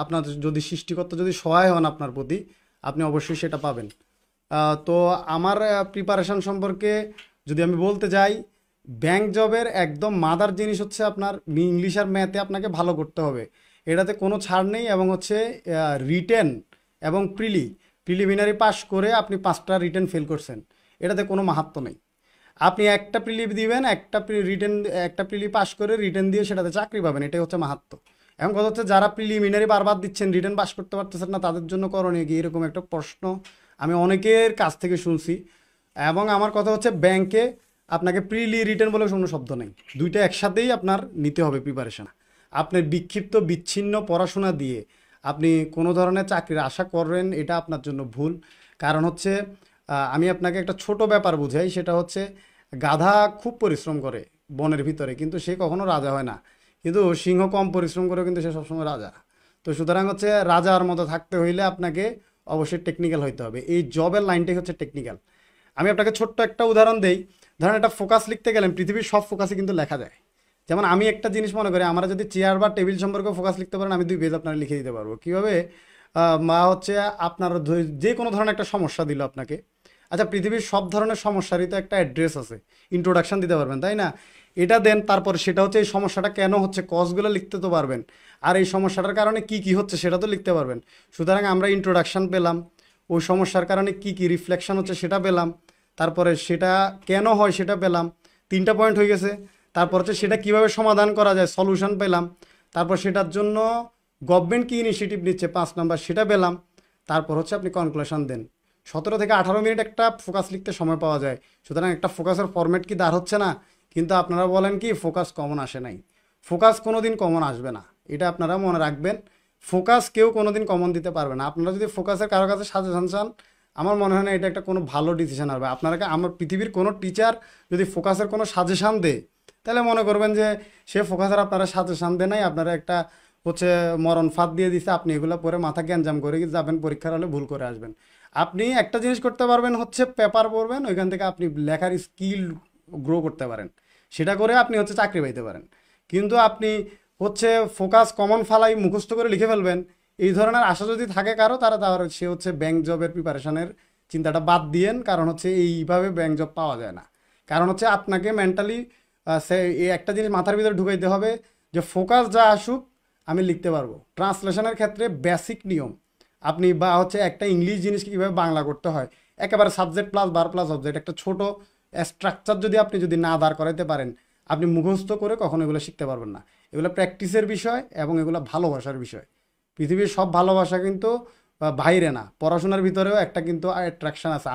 আপনার যদি সৃষ্টিকর্তা যদি সহায় হন আপনার প্রতি, আপনি অবশ্যই সেটা পাবেন। তো আমার প্রিপারেশন সম্পর্কে যদি আমি বলতে যাই, ব্যাংক জবের একদম মাদার জিনিস হচ্ছে আপনার ইংলিশ আর ম্যাথে আপনাকে ভালো করতে হবে, এটাতে কোনো ছাড় নেই। এবং হচ্ছে রিটেন এবং প্রিলিমিনারি পাস করে আপনি 5টা রিটেন ফেল করছেন, এটাতে কোনো মাহাত্ম্য নেই। আপনি একটা প্রিলি দিবেন, একটা প্রিলি পাস করে রিটেন দিয়ে সেটাতে চাকরি পাবেন, এটাই হচ্ছে মাহাত্ম্য। এখন কথা হচ্ছে যারা প্রিলিমিনারি বারবার দিচ্ছেন, রিটেন পাস করতে পারতেছেন না, তাদের জন্য করণীয় কি, এরকম একটা প্রশ্ন আমি অনেকের কাছ থেকে শুনছি। এবং আমার কথা হচ্ছে ব্যাংকে আপনাকে প্রিলি রিটেন বলে কোনো শব্দ নেই, দুইটা একসাথেই আপনার নিতে হবে প্রিপারেশন। আপনার বিক্ষিপ্ত বিচ্ছিন্ন পড়াশোনা দিয়ে আপনি কোনো ধরনের চাকরির আশা করেন, এটা আপনার জন্য ভুল। কারণ হচ্ছে আমি আপনাকে একটা ছোট ব্যাপার বুঝাই, সেটা হচ্ছে গাধা খুব পরিশ্রম করে বনের ভিতরে, কিন্তু সে কখনো রাজা হয় না। কিন্তু সিংহ কম পরিশ্রম করে কিন্তু সে সবসময় রাজা। তো সুতরাং হচ্ছে রাজার মতো থাকতে হইলে আপনাকে অবশ্যই টেকনিক্যাল হইতে হবে। এই জবের লাইনটাই হচ্ছে টেকনিক্যাল। আমি আপনাকে ছোট্ট একটা উদাহরণ দেই। ধরেন একটা ফোকাস লিখতে গেলেন, পৃথিবীর সব ফোকাসই কিন্তু লেখা যায়। যেমন আমি একটা জিনিস মনে করি, আমরা যদি চেয়ার বা টেবিল সম্পর্কে ফোকাস লিখতে পারেন, আমি 2 পেজ আপনারা লিখে দিতে পারবো। কীভাবে? বা হচ্ছে আপনার যে কোনো ধরনের একটা সমস্যা দিল আপনাকে, আচ্ছা পৃথিবীর সব ধরনের সমস্যারই তো একটা অ্যাড্রেস আছে, ইন্ট্রোডাকশন দিতে পারবেন, তাই না? এটা দেন, তারপর সেটা হচ্ছে এই সমস্যাটা কেন হচ্ছে, কজগুলো লিখতে তো পারবেন, আর এই সমস্যাটার কারণে কি কি হচ্ছে সেটা তো লিখতে পারবেন। সুতরাং আমরা ইন্ট্রোডাকশন পেলাম, ওই সমস্যার কারণে কি কি রিফ্লেকশন হচ্ছে সেটা পেলাম, তারপরে সেটা কেন হয় সেটা পেলাম, 3টা পয়েন্ট হয়ে গেছে। তারপর হচ্ছে সেটা কিভাবে সমাধান করা যায়, সলিউশন পেলাম। তারপর সেটার জন্য গভর্নমেন্ট কি ইনিশিয়েটিভ নিচ্ছে, 5 নাম্বার সেটা পেলাম। তারপর হচ্ছে আপনি কনক্লুশন দেন। 17 থেকে 18 মিনিট একটা ফোকাস লিখতে সময় পাওয়া যায়। সুতরাং একটা ফোকাসের ফরম্যাট কি দাঁড় হচ্ছে না? কিন্তু আপনারা বলেন কি ফোকাস কমন আসে নাই। ফোকাস কোনো দিন কমন আসবে না, এটা আপনারা মনে রাখবেন। ফোকাস কেউ কোনো দিন কমন দিতে পারবে না। আপনারা যদি ফোকাসের কারো কাছে সাজেশন চান, আমার মনে হয় না এটা একটা কোনো ভালো ডিসিশন হবে। আপনাকে আমার পৃথিবীর কোনো টিচার যদি ফোকাসের কোনো সাজেশান দেয়, তাহলে মনে করবেন যে সে ফোকাসের আপনারা সাজেশান দেয় নাই, আপনারা একটা হচ্ছে মরণ ফাঁদ দিয়ে দিচ্ছে, আপনি এগুলো পরে মাথা গ্যাঞ্জাম করে যাবেন, পরীক্ষার হলে ভুল করে আসবেন। আপনি একটা জিনিস করতে পারবেন হচ্ছে পেপার পড়বেন, ওইখান থেকে আপনি লেখার স্কিল গ্রো করতে পারেন, সেটা করে আপনি হচ্ছে চাকরি পাইতে পারেন। কিন্তু আপনি হচ্ছে ফোকাস কমন ফালাই মুখস্থ করে লিখে ফেলবেন, এই ধরনের আশা যদি থাকে কারো, তার সে হচ্ছে ব্যাংক জবের প্রিপারেশনের চিন্তাটা বাদ দিয়েন। কারণ হচ্ছে এইভাবে ব্যাংক জব পাওয়া যায় না। কারণ হচ্ছে আপনাকে মেন্টালি এই একটা জিনিস মাথার ভিতরে ঢুকাইতে হবে যে ফোকাস যা আসুক আমি লিখতে পারবো। ট্রান্সলেশনের ক্ষেত্রে বেসিক নিয়ম আপনি, বা হচ্ছে একটা ইংলিশ জিনিসকে কীভাবে বাংলা করতে হয়, একেবারে সাবজেক্ট প্লাস বার প্লাস অবজেক্ট, একটা ছোট স্ট্রাকচার যদি না দাঁড় করাইতে পারেন, আপনি মুখস্থ করে কখনো এগুলো শিখতে পারবেন না। এগুলো প্র্যাকটিসের বিষয় এবং এগুলো ভালোবাসার বিষয়। পৃথিবীর সব ভালোবাসা কিন্তু বাইরে না, পড়াশোনার ভিতরেও একটা কিন্তু অ্যাট্রাকশান আছে।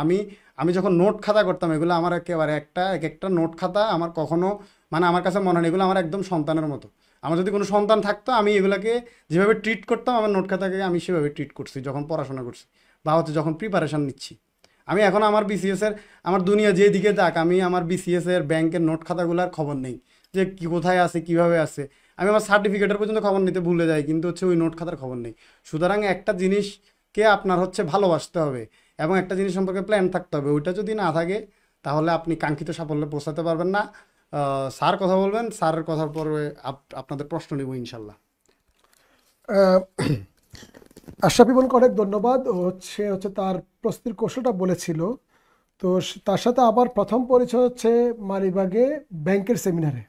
আমি যখন নোট খাতা করতাম, এগুলো আমার একেবারে এক একটা নোট খাতা আমার কখনো মানে আমার কাছে মনে হয় এগুলো আমার একদম সন্তানের মতো। আমার যদি কোনো সন্তান থাকতো, আমি এগুলোকে যেভাবে ট্রিট করতাম, আমার নোট খাতাকে আমি সেভাবে ট্রিট করছি যখন পড়াশোনা করছি বা হচ্ছে যখন প্রিপারেশান নিচ্ছি। আমি এখন আমার বিসিএস এর, আমার দুনিয়া যেদিকে যাক, আমি আমার বিসিএস এর ব্যাংকের নোট খাতাগুলোর খবর নেই যে কি কোথায় আছে কিভাবে আছে। আমি আমার সার্টিফিকেটের পর্যন্ত খবর নিতে ভুলে যাই, কিন্তু হচ্ছে ওই নোট খাতার খবর নেই। সুতরাং একটা জিনিসকে আপনার হচ্ছে ভালোবাসতে হবে এবং একটা জিনিস সম্পর্কে প্ল্যান থাকতে হবে। ওইটা যদি না থাকে তাহলে আপনি কাঙ্ক্ষিত সাফল্যে পৌঁছাতে পারবেন না। স্যার কথা বলবেন, স্যারের কথার পরে আপনাদের প্রশ্ন নিব ইনশাল্লাহ। আহ, আশরাফ ইমনকে অনেক ধন্যবাদ। ও হচ্ছে হচ্ছে তার প্রস্তুতির কৌশলটা বলেছিল। তো তার সাথে আবার প্রথম পরিচয় হচ্ছে মালিবাগে ব্যাংকের সেমিনারে,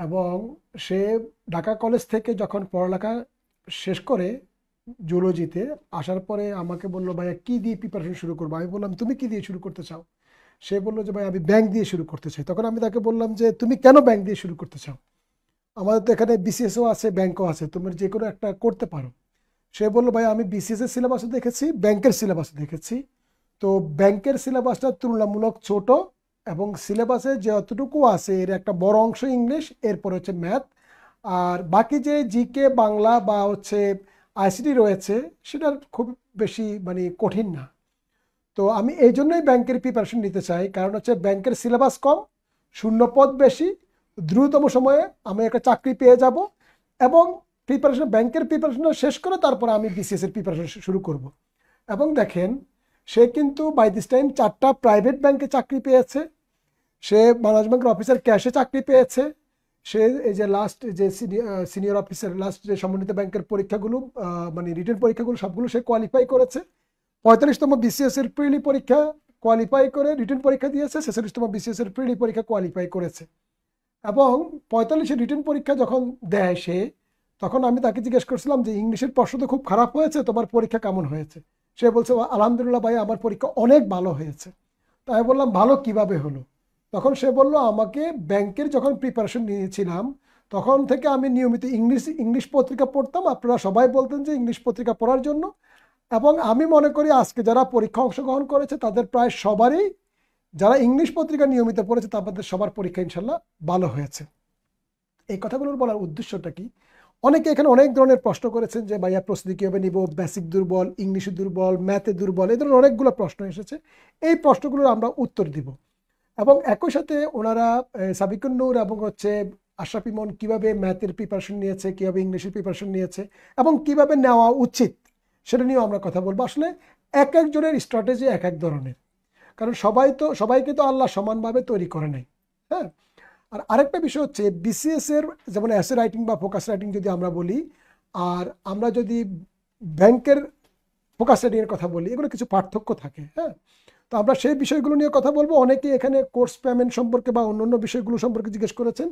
এবং সে ঢাকা কলেজ থেকে যখন পড়ালেখা শেষ করে জুলজিতে আসার পরে আমাকে বললো, ভাইয়া কী দিয়ে প্রিপারেশন শুরু করবো? আমি বললাম, তুমি কী দিয়ে শুরু করতে চাও? সে বললো যে ভাই আমি ব্যাংক দিয়ে শুরু করতে চাই। তখন আমি তাকে বললাম যে তুমি কেন ব্যাংক দিয়ে শুরু করতে চাও? আমাদের তো এখানে বিসিএসও আছে, ব্যাংকও আছে, তুমি যে কোনো একটা করতে পারো। সে বললো, ভাই আমি বিসিএস এর সিলেবাসও দেখেছি, ব্যাংকের সিলেবাসও দেখেছি। তো ব্যাংকের সিলেবাসটা তুলনামূলক ছোট, এবং সিলেবাসে যতটুকু আছে এর একটা বড় অংশ ইংলিশ, এরপর হচ্ছে ম্যাথ, আর বাকি যে জিকে বাংলা বা হচ্ছে আইসিটি রয়েছে সেটার খুব বেশি মানে কঠিন না। তো আমি এই জন্যই ব্যাংকের প্রিপারেশন নিতে চাই, কারণ হচ্ছে ব্যাংকের সিলেবাস কম, শূন্যপদ বেশি, দ্রুততম সময়ে আমি একটা চাকরি পেয়ে যাব, এবং প্রিপারেশন ব্যাংকের প্রিপারেশনটা শেষ করে তারপর আমি বিসিএস এর প্রিপারেশন শুরু করব। এবং দেখেন, সে কিন্তু বাই দিস টাইম 4টা প্রাইভেট ব্যাংকে চাকরি পেয়েছে, সে বাংলাদেশ ব্যাংকের অফিসার ক্যাশে চাকরি পেয়েছে, সে এই যে লাস্ট যে সিনিয়র অফিসার লাস্ট যে সমন্বিত ব্যাংকের পরীক্ষাগুলো মানে রিটেন পরীক্ষাগুলো সবগুলো সে কোয়ালিফাই করেছে। 45তম বিসিএস এর প্রিলি পরীক্ষা কোয়ালিফাই করে রিটেন পরীক্ষা দিয়েছে, 46তম বিসিএস এর প্রিলি পরীক্ষা কোয়ালিফাই করেছে। এবং 45-এর রিটেন পরীক্ষা যখন দেয় সে, তখন আমি তাকে জিজ্ঞেস করছিলাম যে ইংলিশের প্রশ্ন তো খুব খারাপ হয়েছে, তোমার পরীক্ষা কেমন হয়েছে? সে বলছে, আলহামদুলিল্লাহ ভাই, আমার পরীক্ষা অনেক ভালো হয়েছে। তাই বললাম, ভালো কিভাবে হলো? তখন সে বলল, আমাকে ব্যাংকের যখন প্রিপারেশন নিয়েছিলাম তখন থেকে আমি নিয়মিত ইংলিশ পত্রিকা পড়তাম, আপনারা সবাই বলতেন যে ইংলিশ পত্রিকা পড়ার জন্য, এবং আমি মনে করি আজকে যারা পরীক্ষা অংশগ্রহণ করেছে তাদের প্রায় সবারই, যারা ইংলিশ পত্রিকা নিয়মিত পড়েছে তাদের সবার পরীক্ষা ইনশাল্লাহ ভালো হয়েছে। এই কথাগুলোর বলার উদ্দেশ্যটা কি? অনেকে এখানে অনেক ধরনের প্রশ্ন করেছেন যে ভাইয়া প্রস্তুতি কীভাবে নিব, বেসিক দুর্বল, ইংলিশে দুর্বল, ম্যাথে দুর্বল, এই ধরনের অনেকগুলো প্রশ্ন এসেছে। এই প্রশ্নগুলোর আমরা উত্তর দিব, এবং একই সাথে ওনারা সাবিকুন নূর এবং হচ্ছে আশরাফ ইমন কীভাবে ম্যাথের প্রিপারেশন নিয়েছে, কীভাবে ইংলিশের প্রিপারেশন নিয়েছে এবং কীভাবে নেওয়া উচিত সেটা নিয়েও আমরা কথা বলবো। আসলে এক একজনের স্ট্র্যাটেজি এক এক ধরনের, কারণ সবাইকে তো আল্লাহ সমানভাবে তৈরি করে নাই। হ্যাঁ, আর আরেকটা বিষয় হচ্ছে বিসিএস এর যেমন এসে রাইটিং বা ফোকাস রাইটিং যদি আমরা বলি, আর আমরা যদি ব্যাংকের ফোকাস রাইটিংয়ের কথা বলি, এগুলো কিছু পার্থক্য থাকে। হ্যাঁ, তো আমরা সেই বিষয়গুলো নিয়ে কথা বলবো। অনেকেই এখানে কোর্স পেমেন্ট সম্পর্কে বা অন্যান্য বিষয়গুলো সম্পর্কে জিজ্ঞেস করেছেন,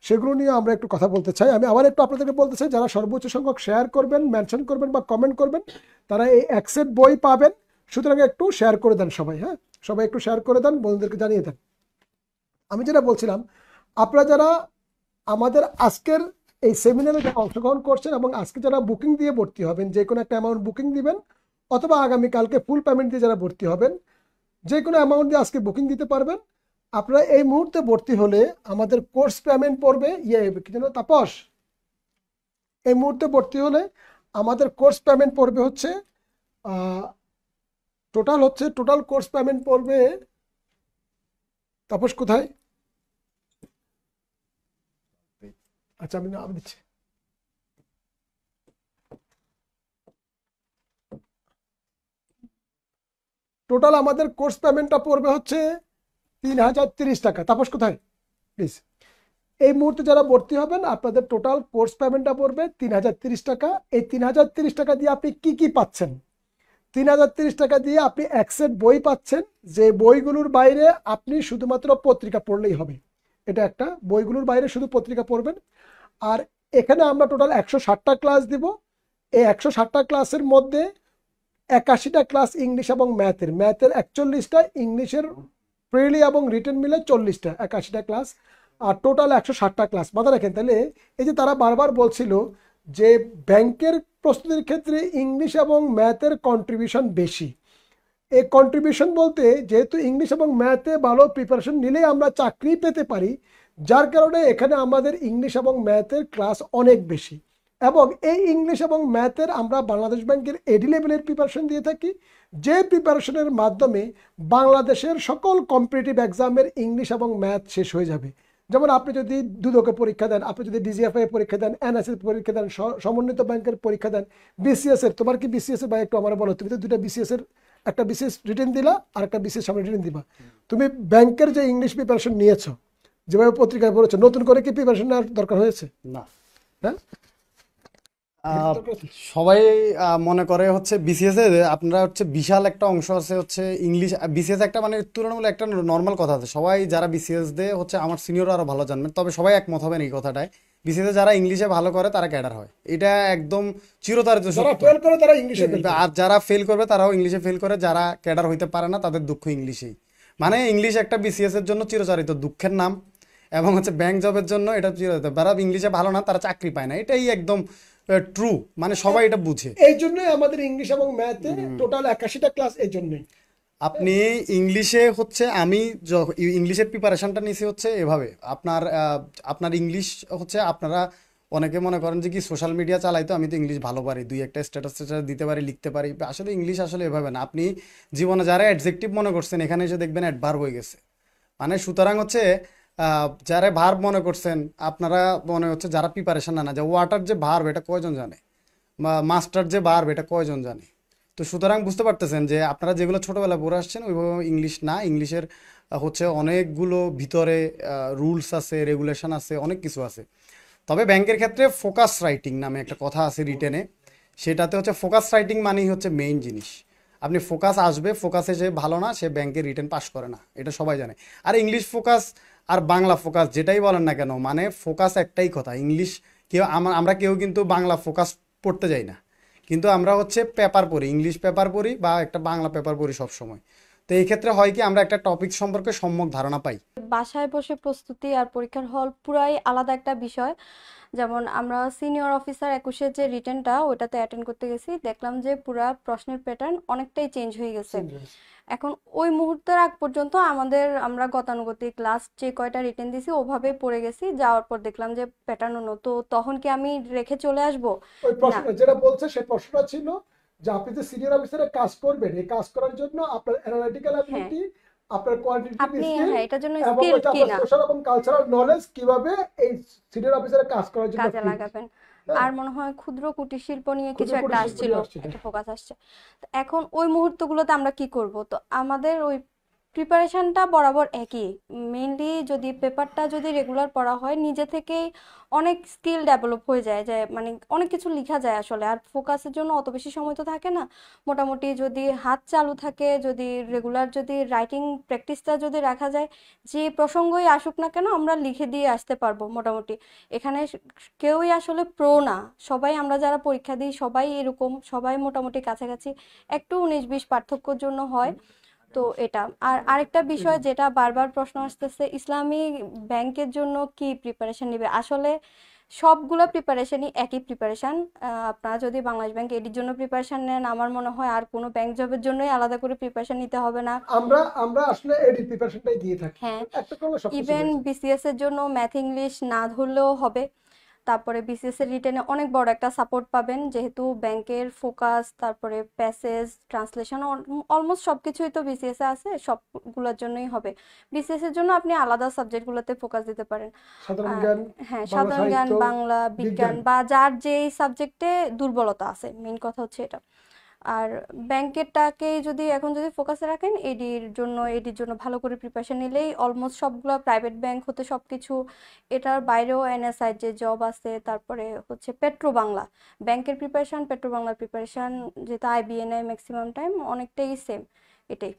সেগুলো নিয়ে আমরা একটু কথা বলতে চাই। আমি আবার একটু আপনাদেরকে বলতে চাই, যারা সর্বোচ্চ সংখ্যক শেয়ার করবেন, মেনশন করবেন বা কমেন্ট করবেন, তারা এই অ্যাকসেপ্ট বই পাবেন। সুতরাং একটু শেয়ার করে দেন সবাই। হ্যাঁ, সবাই একটু শেয়ার করে দেন, বন্ধুদেরকে জানিয়ে দেন। আমি যেটা বলছিলাম, আপনারা যারা আমাদের আজকের এই সেমিনারে যারা অংশগ্রহণ করছেন এবং আজকে যারা বুকিং দিয়ে ভর্তি হবেন, যে কোনো একটা অ্যামাউন্ট বুকিং দিবেন, অথবা আগামীকালকে ফুল পেমেন্ট দিয়ে যারা ভর্তি হবেন, যে কোনো অ্যামাউন্ট দিয়ে আজকে বুকিং দিতে পারবেন। আপনারা এই মুহূর্তে ভর্তি হলে আমাদের কোর্স পেমেন্ট পড়বে কি যেন তাপস, এই মুহূর্তে ভর্তি হলে আমাদের কোর্স পেমেন্ট পড়বে হচ্ছে টোটাল কোর্স পেমেন্ট পড়বে, তাপস কোথায়? আচ্ছা, আমি নাম দিচ্ছি। টোটাল আমাদের কোর্স পেমেন্টটা পড়বে হচ্ছে 3030 টাকা। তাপস কোথায়? প্লিজ, এই মুহূর্তে যারা ভর্তি হবেন আপনাদের টোটাল কোর্স পেমেন্টটা পড়বে 3030 টাকা। এই 3030 টাকা দিয়ে আপনি কি কি পাচ্ছেন? 3030 টাকা দিয়ে আপনি এক সেট বই পাচ্ছেন, যে বইগুলোর বাইরে আপনি শুধুমাত্র পত্রিকা পড়লেই হবে। এটা একটা, বইগুলোর বাইরে শুধু পত্রিকা পড়বেন। আর এখানে আমরা টোটাল 160টা ক্লাস দিব। এই 160টা ক্লাসের মধ্যে 81টা ক্লাস ইংলিশ এবং ম্যাথের 41টা, ইংলিশের প্রিলি এবং রিটেন মিলে 40টা, 81টা ক্লাস, আর টোটাল 160টা ক্লাস। মাথা রাখেন। তাহলে এই যে তারা বারবার বলছিল যে ব্যাংকের প্রস্তুতির ক্ষেত্রে ইংলিশ এবং ম্যাথের কন্ট্রিবিউশন বেশি, এই কন্ট্রিবিউশন বলতে যেহেতু ইংলিশ এবং ম্যাথে ভালো প্রিপারেশন নিলেই আমরা চাকরি পেতে পারি, যার কারণে এখানে আমাদের ইংলিশ এবং ম্যাথের ক্লাস অনেক বেশি। এবং এই ইংলিশ এবং ম্যাথের আমরা বাংলাদেশ ব্যাংকের এডি লেভেলের প্রিপারেশন দিয়ে থাকি, যে প্রিপারেশনের মাধ্যমে বাংলাদেশের সকল কম্পিটিটিভ এক্সামের ইংলিশ এবং ম্যাথ শেষ হয়ে যাবে। যেমন আপনি যদি দুদকের পরীক্ষা দেন, আপনি যদি ডিজিএফআই পরীক্ষা দেন, এনএসএর পরীক্ষা দেন, সমন্বিত ব্যাংকের পরীক্ষা দেন, বিসিএস এর, তোমার কি বিসিএস এর বা একটু আমার বলো, তুমি তো দুটা বিসিএস এর, একটা বিসিএস রিটেন দিলা আর একটা বিসিএস সামনে রিটেন দিবা, তুমি ব্যাংকের যে ইংলিশ প্রিপারেশন নিয়েছো, যেভাবে পত্রিকায় পড়েছো, নতুন করে কি প্রিপারেশন নেওয়ার দরকার হয়েছে? না। হ্যাঁ, সবাই মনে করে হচ্ছে বিসিএস এ আপনারা হচ্ছে বিশাল একটা অংশ আছে হচ্ছে ইংলিশ। বিসিএস একটা মানে তুলনামূলক একটা নর্মাল কথা আছে, সবাই যারা বিসিএস দে হচ্ছে আমার সিনিয়র আরো ভালো জানবেন, তবে সবাই একমত হবেন এই কথাটায়, বিসিএস যারা ইংলিশে ভালো করে তারা ক্যাডার হয়, এটা একদম চিরতরে যারা সত্য। ফেল করে তারা ইংলিশে ফেল করে। আর যারা ফেল করবে তারাও ইংলিশে ফেল করে, যারা ক্যাডার হইতে পারে না তাদের দুঃখ ইংলিশেই। মানে ইংলিশ একটা বিসিএস এর জন্য চিরচারিত দুঃখের নাম, এবং হচ্ছে ব্যাংক জবের জন্য এটা চিরচারিত। যারা ইংলিশে ভালো না তারা চাকরি পায় না, এটাই একদম ট্রু, মানে সবাই এটা বুঝে। এই জন্যই আমাদের ইংলিশ এবং ম্যাথে টোটাল 81টা ক্লাস এই জন্যই। আপনি ইংলিশে হচ্ছে আমি ইংলিশের প্রিপারেশনটা নিয়েছি হচ্ছে এভাবে, আপনার ইংলিশ হচ্ছে আপনারা অনেকে মনে করেন যে কি সোশ্যাল মিডিয়া চালাই তো আমি তো ইংলিশ ভালো পারি, দুই একটা স্ট্যাটাস দিতে পারি, লিখতে পারি। আসলে ইংলিশ আসলে এভাবে না, আপনি জীবনে যারা অ্যাডজেক্টিভ মনে করছেন এখানে এসে দেখবেন অ্যাডভার্ব হয়ে গেছে। মানে সুতরাং হচ্ছে যারা ভার্ব মনে করছেন আপনারা, মনে হচ্ছে যারা প্রিপারেশন না যে ওয়াটার যে ভার্ব এটা কয়জন জানে, বা মাস্টার যে ভার্ব এটা কয়জন জানে। তো সুতরাং বুঝতে পারতেছেন যে আপনারা যেগুলো ছোটোবেলায় পড়ে আসছেন ওইভাবে ইংলিশ না, ইংলিশের হচ্ছে অনেকগুলো ভিতরে রুলস আছে, রেগুলেশন আছে, অনেক কিছু আছে। তবে ব্যাংকের ক্ষেত্রে ফোকাস রাইটিং নামে একটা কথা আছে রিটেনে, সেটাতে হচ্ছে ফোকাস রাইটিং মানেই হচ্ছে মেইন জিনিস। আপনি ফোকাস আসবে, ফোকাসে যে ভালো না সে ব্যাংকের রিটেন পাস করে না, এটা সবাই জানে। আর ইংলিশ ফোকাস আর বাংলা ফোকাস যেটাই বলেন না কেন, মানে ফোকাস একটাই কথা। ইংলিশ কেউ আমরা কেউ কিন্তু বাংলা ফোকাস পড়তে যাই না, কিন্তু আমরা হচ্ছে পেপার পড়ি, ইংলিশ পেপার পড়ি বা একটা বাংলা পেপার পড়ি সব সময়। তো এই ক্ষেত্রে হয় কি আমরা একটা টপিক সম্পর্কে সম্যক ধারণা পাই। বাসায় বসে প্রস্তুতি আর পরীক্ষার হল পুরাই আলাদা একটা বিষয়। যেমন আমরা সিনিয়র অফিসার 21-এর যে রিটেনটা ওটাতে অ্যাটেন্ড করতে গেছি, দেখলাম যে পুরা প্রশ্নের প্যাটার্ন অনেকটাই চেঞ্জ হয়ে গেছে। এখন ওই মুহূর্তের আগ পর্যন্ত আমরা গতানুগতিক লাস্ট যে কয়টা রিটেন দিছি ওভাবে পড়ে গেছি, যাওয়ার পর দেখলাম যে প্যাটার্ন অন্য, তো তখন কি আমি রেখে চলে আসবো? ওই না। প্রশ্নটা যেটা বলছে সেই প্রশ্নটা ছিল যে আপনি যে সিনিয়র অফিসারে কাজ করবেন, এই কাজ করার জন্য আপনার অ্যানালিটিক্যাল হ্যাঁ, অ্যাবিলিটি, আপনার কোয়ান্টিটেটিভ আপনি স্কিল হ্যাঁ এটার জন্য এবং স্কিল হচ্ছে কি আপনার না সোশ্যাল এবং কালচারাল নলেজ কিভাবে এই সিনিয়র অফিসারে কাজ করার জন্য কাজে ফিট। লাগাবেন। হ্যাঁ, আর মনে হয় ক্ষুদ্র কুটির শিল্প নিয়ে ক্ষুদ্র কিছু একটা কুটির শিল্প আসছিল, নিয়ে আসছে। একটা ফোকাস আসছে। তো এখন ওই মুহূর্তগুলোতে আমরা কি করব? তো আমাদের ওই প্রিপারেশনটা বরাবর একই। মেইনলি যদি পেপারটা যদি রেগুলার পড়া হয় নিজে থেকেই অনেক স্কিল ডেভেলপ হয়ে যায়, যে মানে অনেক কিছু লেখা যায় আসলে। আর ফোকাসের জন্য অত বেশি সময় তো থাকে না, মোটামুটি যদি হাত চালু থাকে, যদি রেগুলার যদি রাইটিং প্র্যাকটিসটা যদি রাখা যায়, যে প্রসঙ্গই আসুক না কেন আমরা লিখে দিয়ে আসতে পারবো মোটামুটি। এখানে কেউই আসলে প্রো না, সবাই আমরা যারা পরীক্ষা দিই সবাই এরকম, সবাই মোটামুটি কাছাকাছি, একটু 19-20 পার্থক্যর জন্য হয়। তো এটা আর আরেকটা বিষয় যেটা বারবার প্রশ্ন আসতেছে, ইসলামী ব্যাংকের জন্য কি প্রিপারেশন নেবে? আসলে সবগুলো প্রিপারেশনই একই প্রিপারেশন। আপনারা যদি বাংলাদেশ ব্যাংক এডির জন্য প্রিপারেশন নেন, আমার মনে হয় আর কোনো ব্যাংক জবের জন্যই আলাদা করে প্রিপারেশন নিতে হবে না। আমরা আমরা আসলে এডি প্রিপারেশনটাই দিয়ে থাকি, হ্যাঁ, একটা করলে সবকিছু ইভেন হয়ে যায়। বিসিএস এর জন্য ম্যাথ ইংলিশ না ধরলেও হবে। তারপরে বিসিএস এর রিটেনে অনেক বড় একটা সাপোর্ট পাবেন, যেহেতু ব্যাংকের ফোকাস, তারপরে প্যাসেজ, ট্রান্সলেশন, অলমোস্ট সবকিছুই তো বিসিএস এ আছে, সবগুলোর জন্যই হবে। বিসিএস এর জন্য আপনি আলাদা সাবজেক্টগুলোতে ফোকাস দিতে পারেন। সাধারণ আর জ্ঞান, হ্যাঁ, বাংলা সাধারণ জ্ঞান, সাহিত্য, বাংলা, বিজ্ঞান বিজ্ঞান। বা যার যেই সাবজেক্টে দুর্বলতা আছে, মেইন কথা হচ্ছে এটা। আর ব্যাংকেরটাকে যদি এখন যদি ফোকাসে রাখেন, এডির জন্য ভালো করে প্রিপারেশন নিলেই অলমোস্ট সবগুলো প্রাইভেট ব্যাংক হতে সবকিছু, এটার বাইরেও এনএসআই যে জব আছে, তারপরে হচ্ছে পেট্রো বাংলা ব্যাংকের প্রিপারেশন, পেট্রো বাংলার প্রিপারেশন, যেটা আইবিএনআই ম্যাক্সিমাম টাইম অনেকটাই সেম, এটাই।